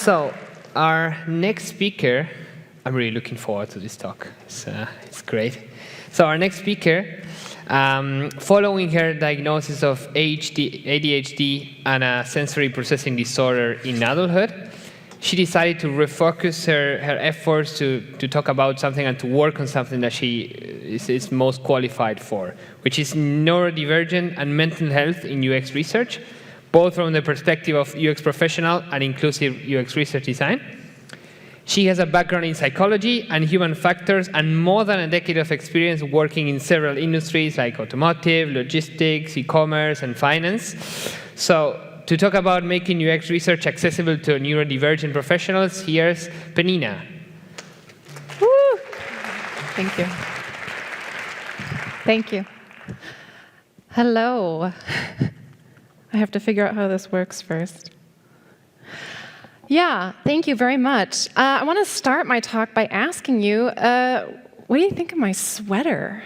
So our next speaker, I'm really looking forward to this talk. It's great. So our next speaker, following her diagnosis of ADHD and a sensory processing disorder in adulthood, she decided to refocus her efforts to talk about something and to work on something that she is most qualified for, which is neurodivergent and mental health in UX research, both from the perspective of UX professional and inclusive UX research design. She has a background in psychology and human factors and more than a decade of experience working in several industries like automotive, logistics, e-commerce, and finance. So to talk about making UX research accessible to neurodivergent professionals, here's Penninah. Woo! Thank you. Thank you. Hello. I have to figure out how this works first. Yeah, thank you very much. I want to start my talk by asking you, what do you think of my sweater?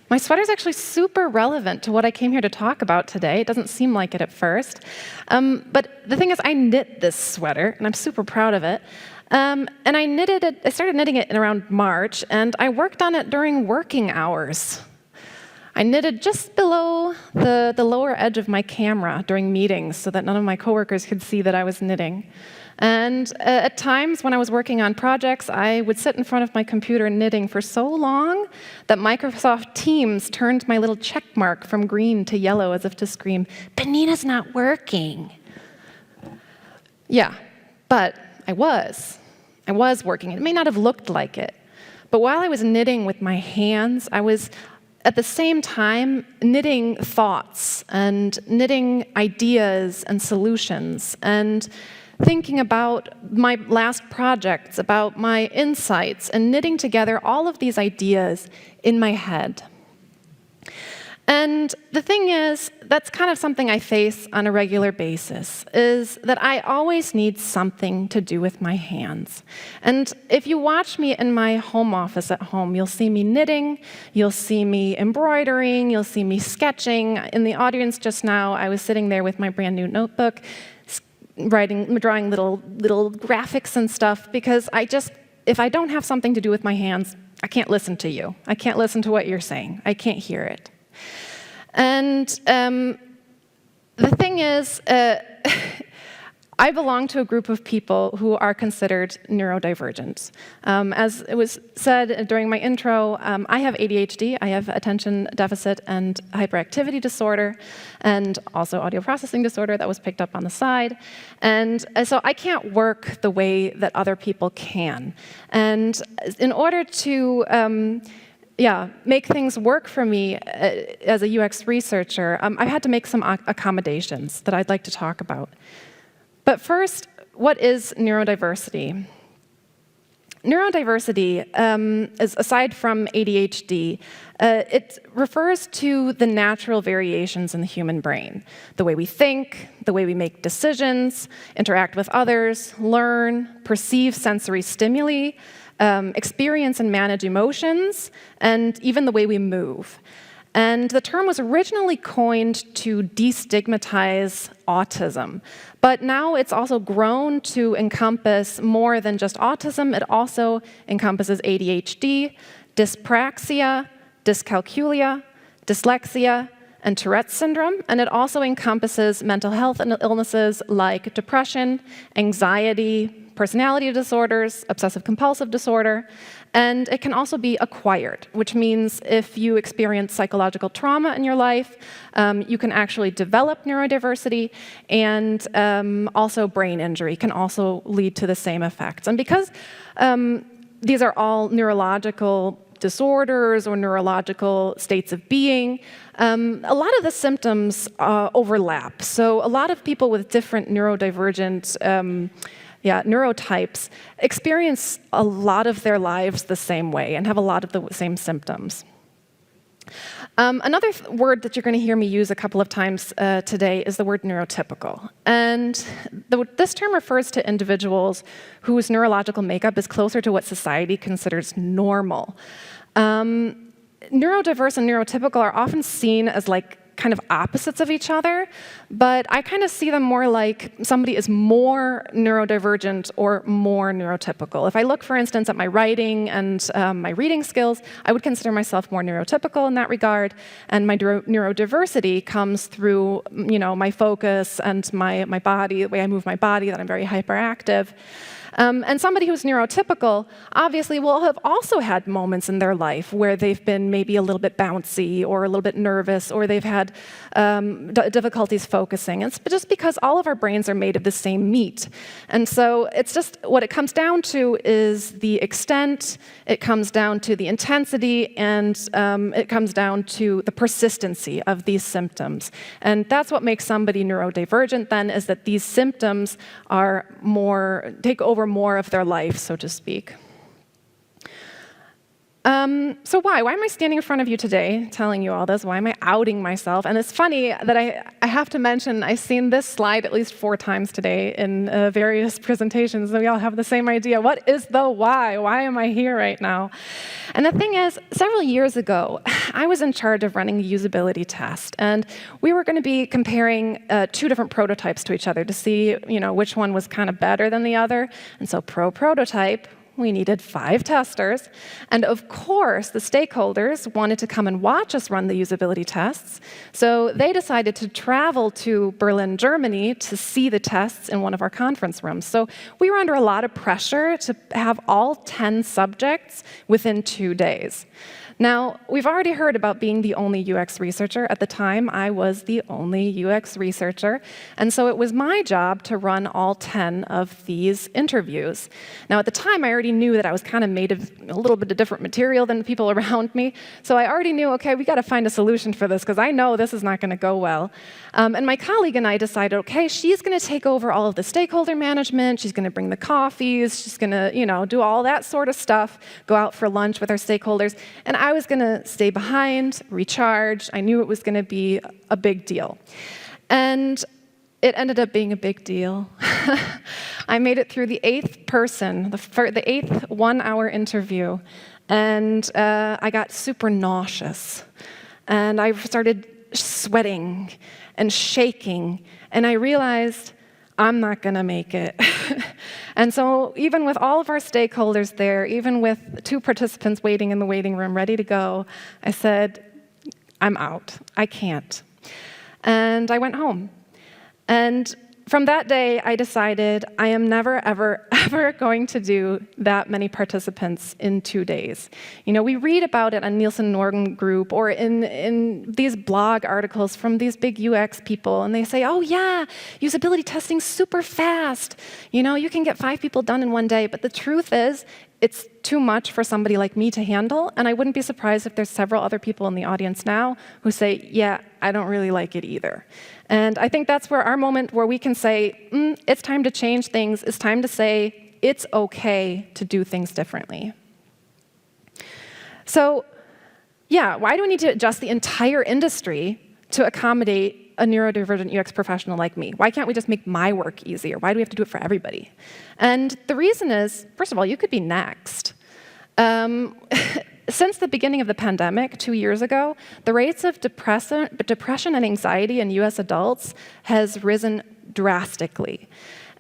My sweater is actually super relevant to what I came here to talk about today. It doesn't seem like it at first. But the thing is, I knit this sweater, and I'm super proud of it. And I started knitting it in around March, and I worked on it during working hours. I knitted just below the lower edge of my camera during meetings so that none of my coworkers could see that I was knitting. And at times when I was working on projects, I would sit in front of my computer knitting for so long that Microsoft Teams turned my little check mark from green to yellow as if to scream, "Penninah's not working." Yeah, but I was working. It may not have looked like it. But while I was knitting with my hands, I was at the same time knitting thoughts and knitting ideas and solutions and thinking about my last projects, about my insights, and knitting together all of these ideas in my head. And the thing is, that's kind of something I face on a regular basis, is that I always need something to do with my hands. And if you watch me in my home office at home, you'll see me knitting, you'll see me embroidering, you'll see me sketching. In the audience just now, I was sitting there with my brand new notebook, drawing little graphics and stuff, because if I don't have something to do with my hands, I can't listen to you. I can't listen to what you're saying. I can't hear it. And the thing is, I belong to a group of people who are considered neurodivergent. As it was said during my intro, I have ADHD, I have attention deficit and hyperactivity disorder, and also audio processing disorder that was picked up on the side. And so I can't work the way that other people can. And in order to make things work for me as a UX researcher, I had to make some accommodations that I'd like to talk about. But first, what is neurodiversity? Neurodiversity is, aside from ADHD, it refers to the natural variations in the human brain. The way we think, the way we make decisions, interact with others, learn, perceive sensory stimuli, experience and manage emotions, and even the way we move. And the term was originally coined to destigmatize autism, but now it's also grown to encompass more than just autism. It also encompasses ADHD, dyspraxia, dyscalculia, dyslexia, and Tourette's syndrome, and it also encompasses mental health illnesses like depression, anxiety, personality disorders, obsessive-compulsive disorder, and it can also be acquired, which means if you experience psychological trauma in your life, you can actually develop neurodiversity, and also brain injury can also lead to the same effects. And because these are all neurological disorders or neurological states of being, a lot of the symptoms overlap. So a lot of people with different neurodivergent neurotypes experience a lot of their lives the same way and have a lot of the same symptoms. Another word that you're going to hear me use a couple of times today is the word neurotypical. And this term refers to individuals whose neurological makeup is closer to what society considers normal. Neurodiverse and neurotypical are often seen as like kind of opposites of each other, but I kind of see them more like somebody is more neurodivergent or more neurotypical. If I look, for instance, at my writing and my reading skills, I would consider myself more neurotypical in that regard, and my neurodiversity comes through, my focus and my body, the way I move my body, that I'm very hyperactive. And somebody who's neurotypical obviously will have also had moments in their life where they've been maybe a little bit bouncy or a little bit nervous, or they've had difficulties focusing. It's just because all of our brains are made of the same meat. And so it's just what it comes down to is the extent, it comes down to the intensity, and it comes down to the persistency of these symptoms. And that's what makes somebody neurodivergent then, is that these symptoms are take over more of their life, so to speak. So why am I standing in front of you today telling you all this? Why am I outing myself? And it's funny that I have to mention I've seen this slide at least 4 times today in various presentations, and we all have the same idea. What is the why? Why am I here right now? And the thing is, several years ago, I was in charge of running a usability test, and we were going to be comparing 2 different prototypes to each other to see, which one was kind of better than the other. And so prototype, we needed 5 testers. And of course, the stakeholders wanted to come and watch us run the usability tests. So they decided to travel to Berlin, Germany to see the tests in one of our conference rooms. So we were under a lot of pressure to have all 10 subjects within 2 days. Now, we've already heard about being the only UX researcher. At the time, I was the only UX researcher, and so it was my job to run all 10 of these interviews. Now, at the time, I already knew that I was kind of made of a little bit of different material than the people around me, so I already knew, okay, we got to find a solution for this, because I know this is not going to go well. And my colleague and I decided, okay, she's going to take over all of the stakeholder management, she's going to bring the coffees, she's going to, do all that sort of stuff, go out for lunch with our stakeholders, and I was going to stay behind, recharge. I knew it was going to be a big deal. And it ended up being a big deal. I made it through the 8th person, the 8th 1-hour interview, and I got super nauseous. And I started sweating and shaking, and I realized I'm not going to make it. And so even with all of our stakeholders there, even with 2 participants waiting in the waiting room ready to go, I said, I'm out. I can't. And I went home. And from that day, I decided I am never, ever, ever going to do that many participants in 2 days. We read about it on Nielsen Norton Group or in these blog articles from these big UX people, and they say, oh yeah, usability testing's super fast. You can get 5 people done in 1 day, but the truth is, it's too much for somebody like me to handle, and I wouldn't be surprised if there's several other people in the audience now who say, yeah, I don't really like it either. And I think that's where our moment where we can say, it's time to change things, it's time to say, it's okay to do things differently. So, yeah, why do we need to adjust the entire industry to accommodate a neurodivergent UX professional like me? Why can't we just make my work easier? Why do we have to do it for everybody? And the reason is, first of all, you could be next. Since the beginning of the pandemic 2 years ago, the rates of depression and anxiety in US adults has risen drastically.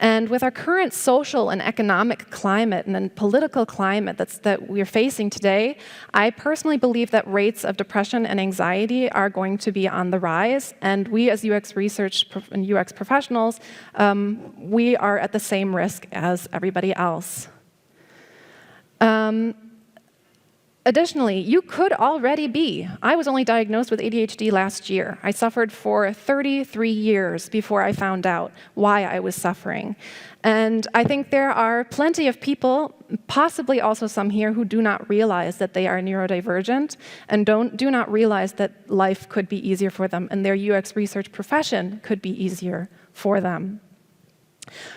And with our current social and economic climate and then political climate that we're facing today, I personally believe that rates of depression and anxiety are going to be on the rise. And we as UX research and UX professionals, we are at the same risk as everybody else. Additionally, you could already be. I was only diagnosed with ADHD last year. I suffered for 33 years before I found out why I was suffering. And I think there are plenty of people, possibly also some here, who do not realize that they are neurodivergent and do not realize that life could be easier for them and their UX research profession could be easier for them.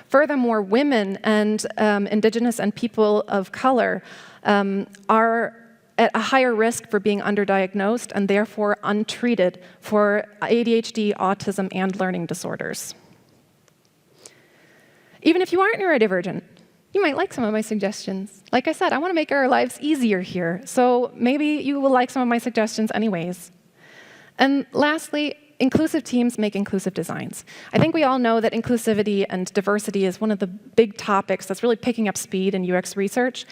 Furthermore, women and indigenous and people of color are at a higher risk for being underdiagnosed and therefore untreated for ADHD, autism, and learning disorders. Even if you aren't neurodivergent, you might like some of my suggestions. Like I said, I want to make our lives easier here, so maybe you will like some of my suggestions anyways. And lastly, inclusive teams make inclusive designs. I think we all know that inclusivity and diversity is one of the big topics that's really picking up speed in UX research.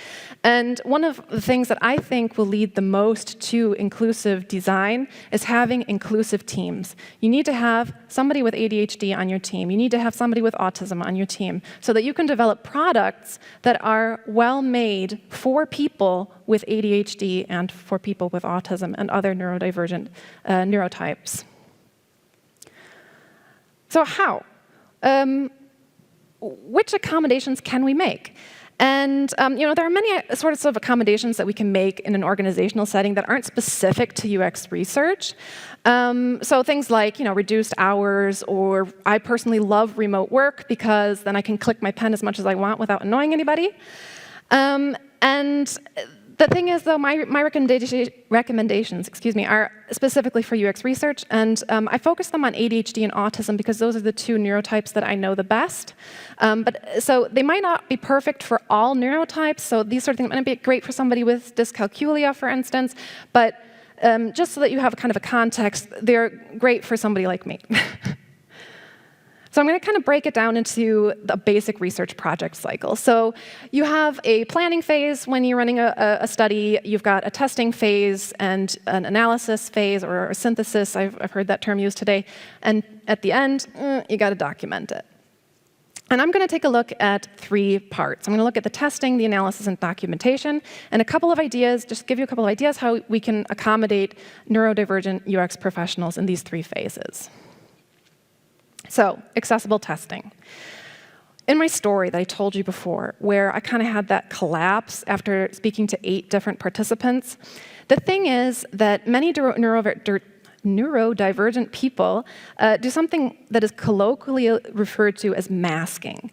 And one of the things that I think will lead the most to inclusive design is having inclusive teams. You need to have somebody with ADHD on your team. You need to have somebody with autism on your team so that you can develop products that are well made for people with ADHD and for people with autism and other neurodivergent neurotypes. So how? Which accommodations can we make? And there are many sorts of accommodations that we can make in an organizational setting that aren't specific to UX research. So things like reduced hours, or I personally love remote work because then I can click my pen as much as I want without annoying anybody. And the thing is, though, my recommendations are specifically for UX research, and I focus them on ADHD and autism because those are the two neurotypes that I know the best. So they might not be perfect for all neurotypes, so these sort of things might be great for somebody with dyscalculia, for instance, but just so that you have kind of a context, they're great for somebody like me. So I'm going to kind of break it down into the basic research project cycle. So you have a planning phase when you're running a study. You've got a testing phase and an analysis phase, or a synthesis. I've heard that term used today. And at the end, you got to document it. And I'm going to take a look at 3 parts. I'm going to look at the testing, the analysis, and documentation, and a couple of ideas, just give you a couple of ideas how we can accommodate neurodivergent UX professionals in these 3 phases. So, accessible testing. In my story that I told you before, where I kind of had that collapse after speaking to 8 different participants, the thing is that many neurodivergent people do something that is colloquially referred to as masking.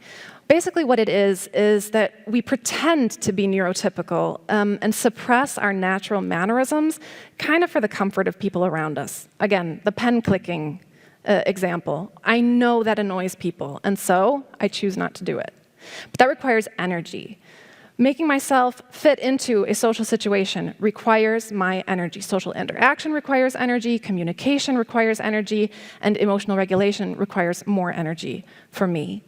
Basically what it is that we pretend to be neurotypical and suppress our natural mannerisms kind of for the comfort of people around us. Again, the pen clicking example. I know that annoys people, and so I choose not to do it. But that requires energy. Making myself fit into a social situation requires my energy. Social interaction requires energy, communication requires energy, and emotional regulation requires more energy for me.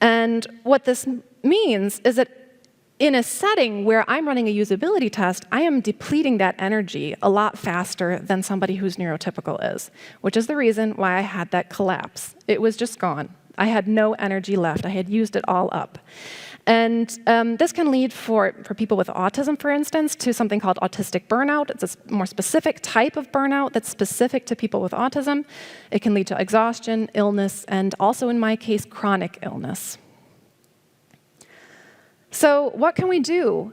And what this means is that in a setting where I'm running a usability test, I am depleting that energy a lot faster than somebody who's neurotypical is, which is the reason why I had that collapse. It was just gone. I had no energy left. I had used it all up. And this can lead for people with autism, for instance, to something called autistic burnout. It's a more specific type of burnout that's specific to people with autism. It can lead to exhaustion, illness, and also, in my case, chronic illness. So what can we do?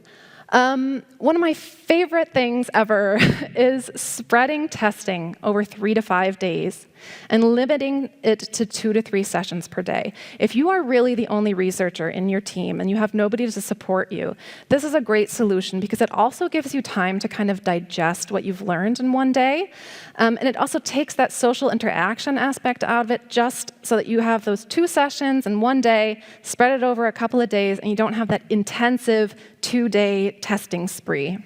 One of my favorite things ever is spreading testing over 3 to 5 days and limiting it to 2 to 3 sessions per day. If you are really the only researcher in your team and you have nobody to support you, this is a great solution because it also gives you time to kind of digest what you've learned in one day. And it also takes that social interaction aspect out of it just so that you have those 2 sessions in one day, spread it over a couple of days, and you don't have that intensive 2-day testing spree.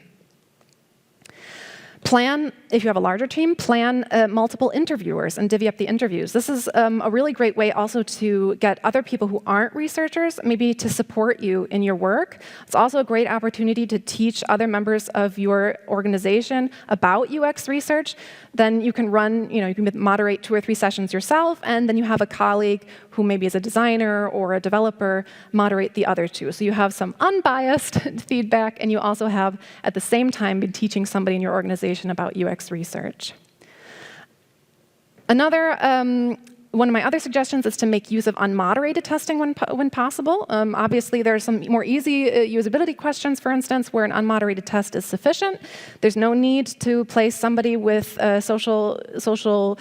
Plan, if you have a larger team, plan multiple interviewers and divvy up the interviews. This is a really great way also to get other people who aren't researchers maybe to support you in your work. It's also a great opportunity to teach other members of your organization about UX research. Then you can run, you can moderate 2 or 3 sessions yourself, and then you have a colleague who maybe is a designer or a developer moderate the other 2. So you have some unbiased feedback, and you also have, at the same time, been teaching somebody in your organization about UX research. One of my other suggestions is to make use of unmoderated testing when possible. Obviously, there are some more easy usability questions, for instance, where an unmoderated test is sufficient. There's no need to place somebody with social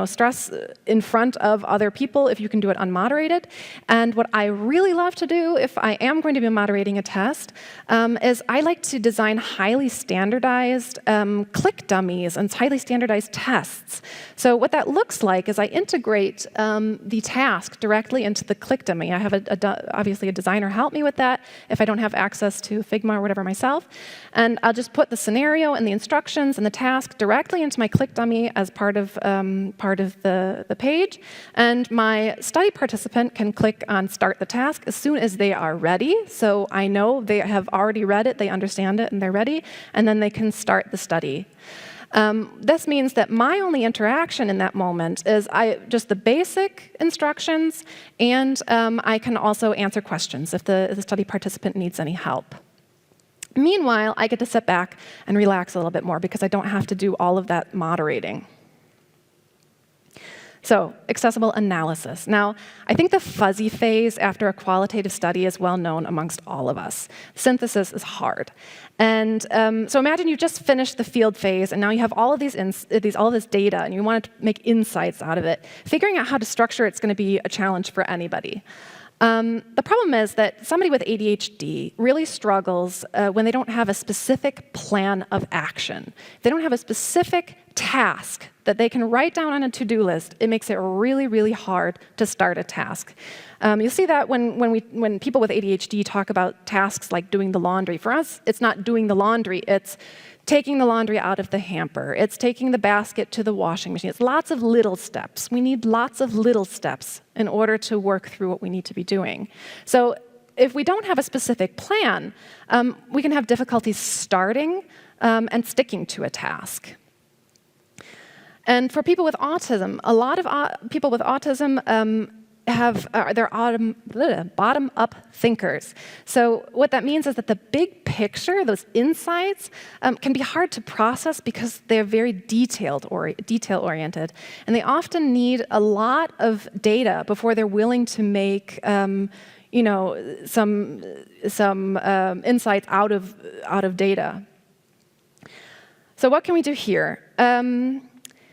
stress in front of other people if you can do it unmoderated. And what I really love to do if I am going to be moderating a test is I like to design highly standardized click dummies and highly standardized tests. So what that looks like is I integrate write the task directly into the click dummy. I have obviously a designer help me with that if I don't have access to Figma or whatever myself. And I'll just put the scenario and the instructions and the task directly into my click dummy as part of the page. And my study participant can click on Start the Task as soon as they are ready. So I know they have already read it, they understand it, and they're ready. And then they can start the study. This means that my only interaction in that moment is just the basic instructions, and I can also answer questions if the study participant needs any help. Meanwhile, I get to sit back and relax a little bit more because I don't have to do all of that moderating. So, accessible analysis. Now, I think the fuzzy phase after a qualitative study is well known amongst all of us. Synthesis is hard. And so imagine you just finished the field phase, and now you have all of this data, and you want to make insights out of it. Figuring out how to structure it's going to be a challenge for anybody. The problem is that somebody with ADHD really struggles when they don't have a specific plan of action. If they don't have a specific task that they can write down on a to-do list, it makes it really, really hard to start a task. You'll see that when people with ADHD talk about tasks like doing the laundry. For us, it's not doing the laundry, it's taking the laundry out of the hamper. It's taking the basket to the washing machine. It's lots of little steps. We need lots of little steps in order to work through what we need to be doing. So if we don't have a specific plan, we can have difficulties starting and sticking to a task. And for people with autism, a lot of people with autism they're bottom-up thinkers. So what that means is that the big picture, those insights, can be hard to process because they're very detail-oriented. And they often need a lot of data before they're willing to make some insights out of data. So what can we do here?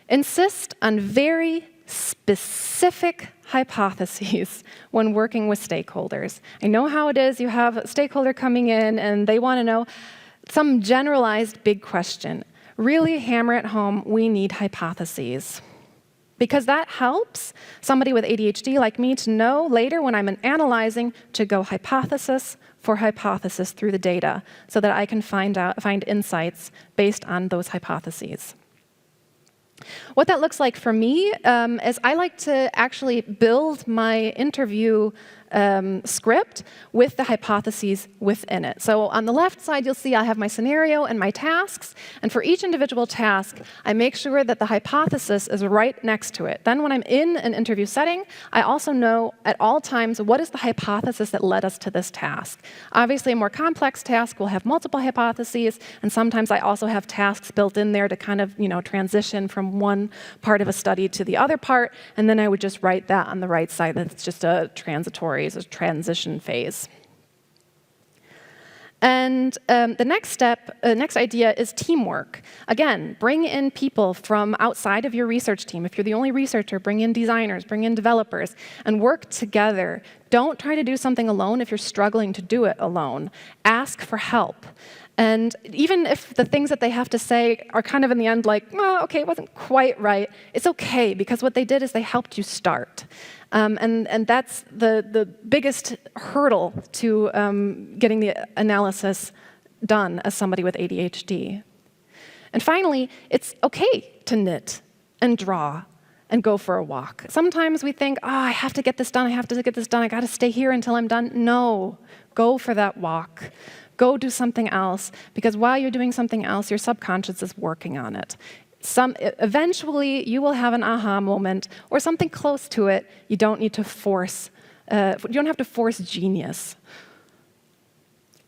Insist on very specific hypotheses when working with stakeholders. I know how it is. You have a stakeholder coming in, and they want to know some generalized big question. Really hammer it home, we need hypotheses. Because that helps somebody with ADHD like me to know later when I'm analyzing to go hypothesis for hypothesis through the data so that I can find insights based on those hypotheses. What that looks like for me is I like to actually build my interview script with the hypotheses within it. So on the left side, you'll see I have my scenario and my tasks. And for each individual task, I make sure that the hypothesis is right next to it. Then when I'm in an interview setting, I also know at all times what is the hypothesis that led us to this task. Obviously, a more complex task will have multiple hypotheses. And sometimes I also have tasks built in there to kind of transition from one part of a study to the other part. And then I would just write that on the right side. That's just a transitory, a transition phase. And the next idea is teamwork. Again, bring in people from outside of your research team. If you're the only researcher, bring in designers, bring in developers, and work together. Don't try to do something alone if you're struggling to do it alone. Ask for help. And even if the things that they have to say are kind of in the end like, oh, okay, it wasn't quite right, it's okay, because what they did is they helped you start. And that's the biggest hurdle to getting the analysis done as somebody with ADHD. And finally, it's okay to knit and draw and go for a walk. Sometimes we think, I have to get this done, I got to stay here until I'm done. No, go for that walk. Go do something else, because while you're doing something else, your subconscious is working on it. Eventually, you will have an aha moment or something close to it. You don't need to force. You don't have to force genius.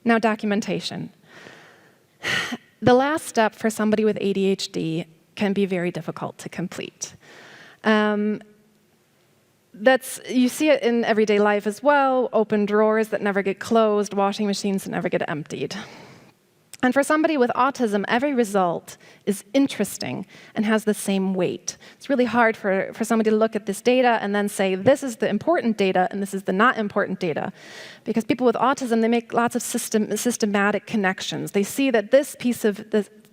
Now, documentation. The last step for somebody with ADHD can be very difficult to complete. You see it in everyday life as well, open drawers that never get closed, washing machines that never get emptied. And for somebody with autism, every result is interesting and has the same weight. It's really hard for somebody to look at this data and then say, this is the important data and this is the not important data. Because people with autism, they make lots of systematic connections. They see that this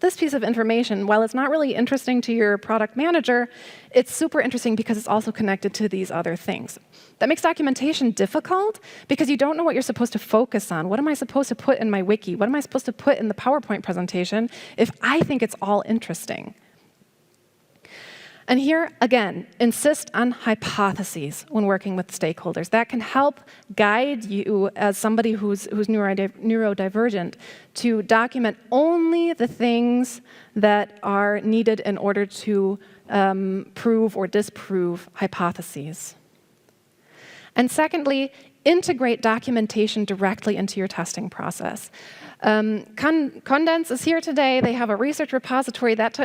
this piece of information, while it's not really interesting to your product manager, it's super interesting because it's also connected to these other things. That makes documentation difficult because you don't know what you're supposed to focus on. What am I supposed to put in my wiki? What am I supposed to put in the PowerPoint presentation if I think it's all interesting? And here, again, insist on hypotheses when working with stakeholders. That can help guide you as somebody who's neurodivergent to document only the things that are needed in order to prove or disprove hypotheses. And secondly, integrate documentation directly into your testing process. Condense is here today. They have a research repository. That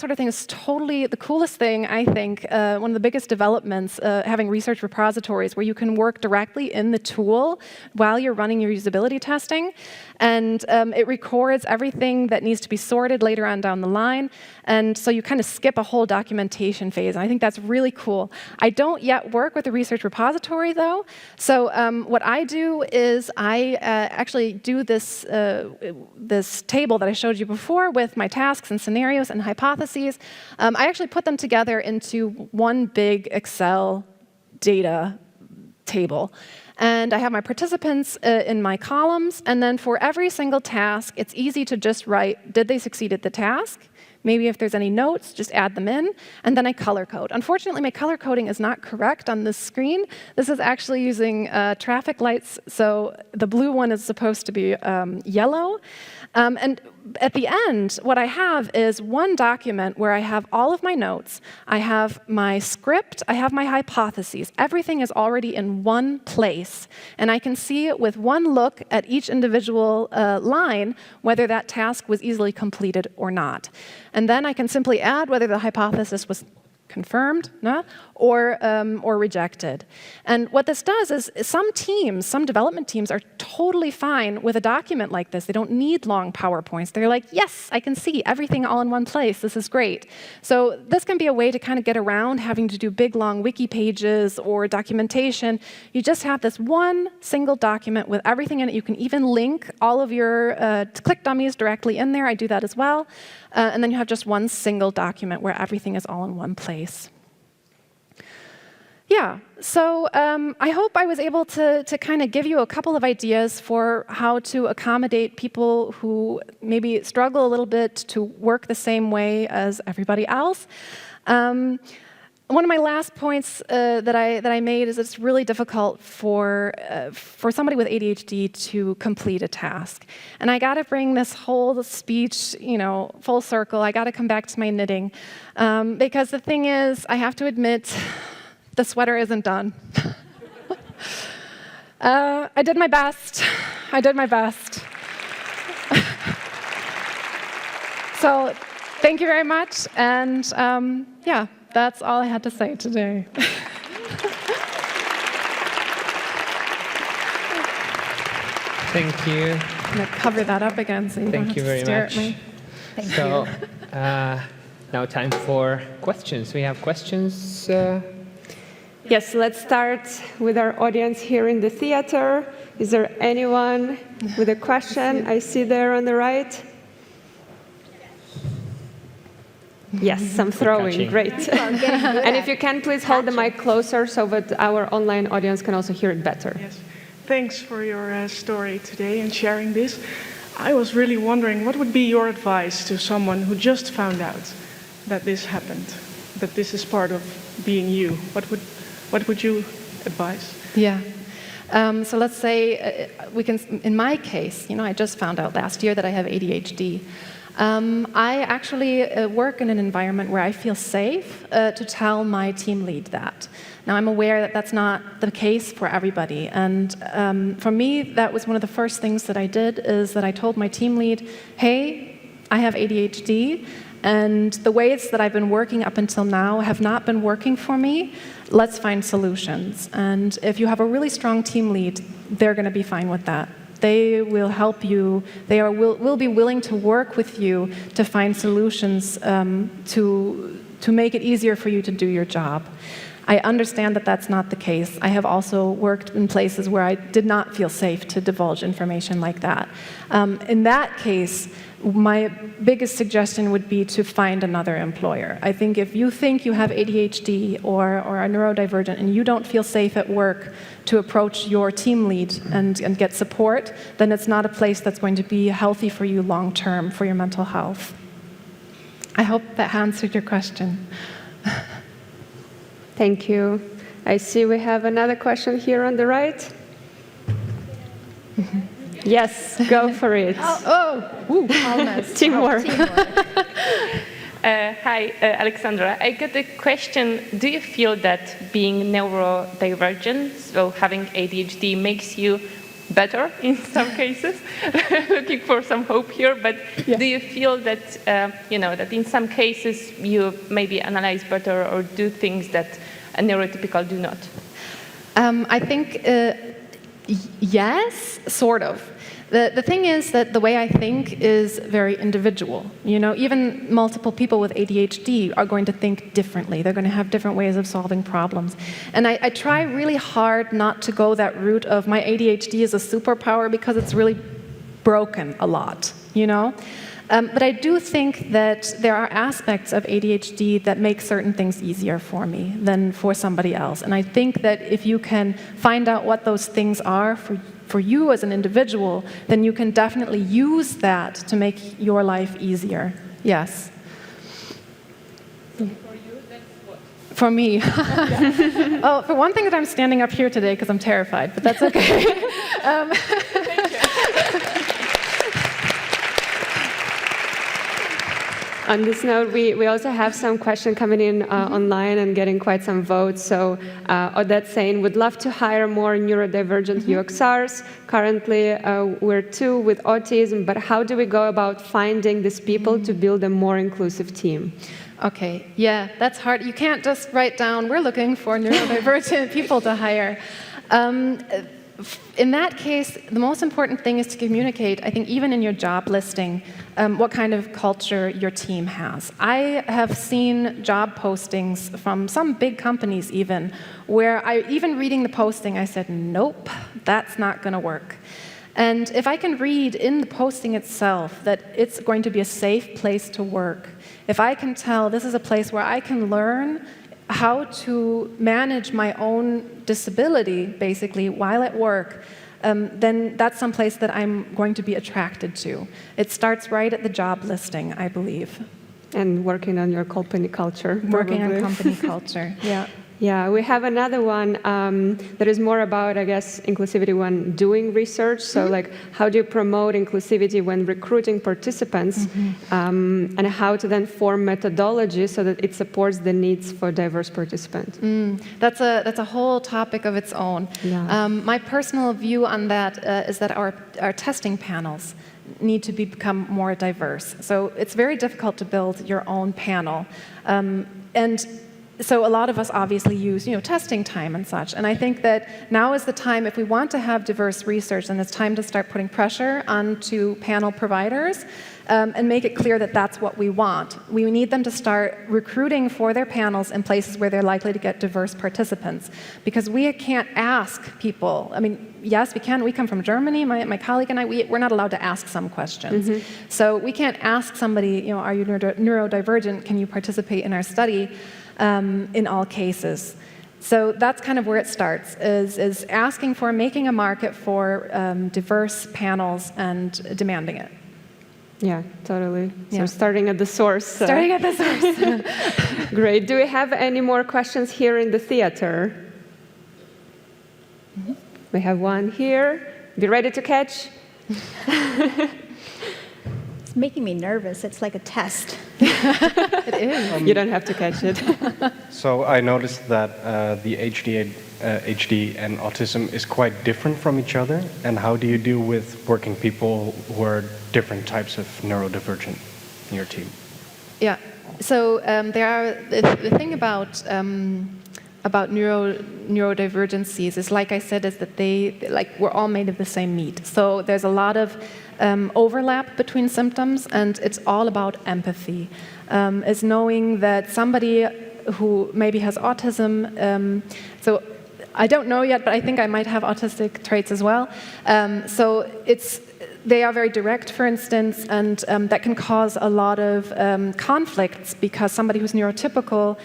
sort of thing is totally the coolest thing, I think. One of the biggest developments, having research repositories where you can work directly in the tool while you're running your usability testing. And it records everything that needs to be sorted later on down the line. And so you kind of skip a whole documentation phase. And I think that's really cool. I don't yet work with the research repository, though. So what I do is I actually do this table that I showed you before with my tasks and scenarios and hypotheses. I actually put them together into one big Excel data table. And I have my participants in my columns. And then for every single task, it's easy to just write, did they succeed at the task? Maybe if there's any notes, just add them in, and then I color code. Unfortunately, my color coding is not correct on this screen. This is actually using traffic lights, so the blue one is supposed to be yellow. And at the end, what I have is one document where I have all of my notes, I have my script, I have my hypotheses. Everything is already in one place, and I can see with one look at each individual line whether that task was easily completed or not. And then I can simply add whether the hypothesis was confirmed, or rejected. And what this does is some teams, some development teams, are totally fine with a document like this. They don't need long PowerPoints. They're like, yes, I can see everything all in one place. This is great. So this can be a way to kind of get around having to do big, long wiki pages or documentation. You just have this one single document with everything in it. You can even link all of your click dummies directly in there. I do that as well. And then you have just one single document where everything is all in one place. Yeah, so I hope I was able to kind of give you a couple of ideas for how to accommodate people who maybe struggle a little bit to work the same way as everybody else. One of my last points that I made is it's really difficult for somebody with ADHD to complete a task. And I got to bring this whole speech, full circle. I got to come back to my knitting. Because the thing is, I have to admit, the sweater isn't done. I did my best. I did my best. So thank you very much. And yeah, that's all I had to say today. Thank you. I'm going to cover that up again so you don't have to stare at me. Thank you. Now time for questions. We have questions. Yes, let's start with our audience here in the theater. Is there anyone with a question? I see there on the right. Yes, some throwing. Great. And if you can, please hold the mic closer so that our online audience can also hear it better. Yes. Thanks for your story today and sharing this. I was really wondering, what would be your advice to someone who just found out that this happened, that this is part of being you? What would you advise? Yeah. So let's say in my case, I just found out last year that I have ADHD. I actually work in an environment where I feel safe to tell my team lead that. Now, I'm aware that that's not the case for everybody. And for me, that was one of the first things that I did, is that I told my team lead, hey, I have ADHD, and the ways that I've been working up until now have not been working for me. Let's find solutions. And if you have a really strong team lead, they're going to be fine with that. They will help you. They will be willing to work with you to find solutions to make it easier for you to do your job. I understand that that's not the case. I have also worked in places where I did not feel safe to divulge information like that. In that case, my biggest suggestion would be to find another employer. I think if you think you have ADHD or are neurodivergent and you don't feel safe at work to approach your team lead and get support, then it's not a place that's going to be healthy for you long term for your mental health. I hope that answered your question. Thank you. I see we have another question here on the right. Yes, go for it. Almost. Teamwork. Hi, Alexandra. I got a question. Do you feel that being neurodivergent, so having ADHD, makes you better in some cases? Looking for some hope here, but do you feel that that in some cases you maybe analyze better or do things that a neurotypical do not? I think yes, sort of. The thing is that the way I think is very individual. Even multiple people with ADHD are going to think differently. They're going to have different ways of solving problems. And I try really hard not to go that route of my ADHD is a superpower because it's really broken a lot, But I do think that there are aspects of ADHD that make certain things easier for me than for somebody else. And I think that if you can find out what those things are for you as an individual, then you can definitely use that to make your life easier. Yes. For you, that's what? For me. Oh, for one thing that I'm standing up here today because I'm terrified, but that's okay. On this note, we also have some questions coming in online and getting quite some votes. So Odette's saying, would love to hire more neurodivergent UXRs. Currently, we're 2 with autism, but how do we go about finding these people to build a more inclusive team? Okay, yeah, that's hard. You can't just write down, we're looking for neurodivergent people to hire. In that case, the most important thing is to communicate, I think even in your job listing, what kind of culture your team has. I have seen job postings from some big companies even, where even reading the posting, I said, nope, that's not going to work. And if I can read in the posting itself that it's going to be a safe place to work, if I can tell this is a place where I can learn how to manage my own disability, basically, while at work, then that's some place that I'm going to be attracted to. It starts right at the job listing, I believe. And working on your company culture. Working probably. on company culture, yeah. Yeah, we have another one that is more about, I guess, inclusivity when doing research. So, like, how do you promote inclusivity when recruiting participants, and how to then form methodology so that it supports the needs for diverse participants? That's a whole topic of its own. Yeah. My personal view on that is that our testing panels need to become more diverse. So it's very difficult to build your own panel, and so a lot of us obviously use, testing time and such. And I think that now is the time, if we want to have diverse research, then it's time to start putting pressure onto panel providers and make it clear that that's what we want. We need them to start recruiting for their panels in places where they're likely to get diverse participants. Because we can't ask people, yes, we can. We come from Germany, my colleague and I, we're not allowed to ask some questions. So we can't ask somebody, are you neurodivergent? Can you participate in our study? In all cases. So that's kind of where it starts, is asking for, making a market for diverse panels and demanding it. Yeah, totally. Yeah. So starting at the source. Starting at the source. Great. Do we have any more questions here in the theater? We have one here. Be ready to catch. It's making me nervous. It's like a test. It is. You don't have to catch it. So I noticed that the ADHD and autism is quite different from each other. And how do you deal with working people who are different types of neurodivergent in your team? Yeah. So there are the thing about neurodivergencies is, like I said, is that we're all made of the same meat. So there's a lot of overlap between symptoms, and it's all about empathy. Is knowing that somebody who maybe has autism. So I don't know yet, but I think I might have autistic traits as well. So they are very direct, for instance, and that can cause a lot of conflicts, because somebody who's neurotypical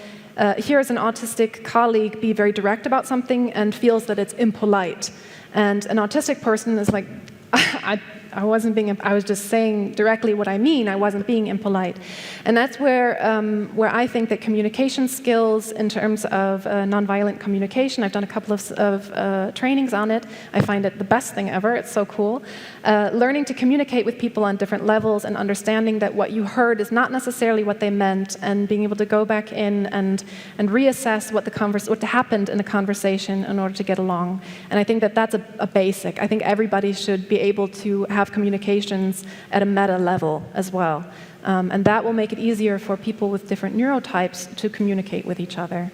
hears an autistic colleague be very direct about something and feels that it's impolite. And an autistic person is like, I was just saying directly what I mean. I wasn't being impolite. And that's where I think that communication skills in terms of nonviolent communication, I've done a couple of trainings on it. I find it the best thing ever. It's so cool. Learning to communicate with people on different levels and understanding that what you heard is not necessarily what they meant, and being able to go back in and reassess what happened in a conversation in order to get along. And I think that that's a basic. I think everybody should be able to have communications at a meta level as well. And that will make it easier for people with different neurotypes to communicate with each other.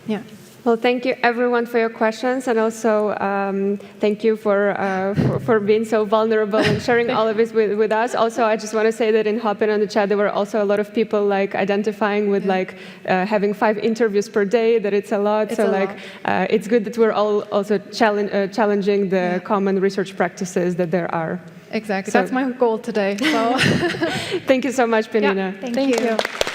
Yeah. Well, thank you everyone for your questions, and also thank you for being so vulnerable and sharing all of this with us. Also, I just want to say that in hopping on the chat, there were also a lot of people like identifying with like having 5 interviews per day. That it's a lot. It's good that we're all also challenging the common research practices that there are. Exactly. So, that's my goal today. So. Thank you so much, Penninah. Thank you.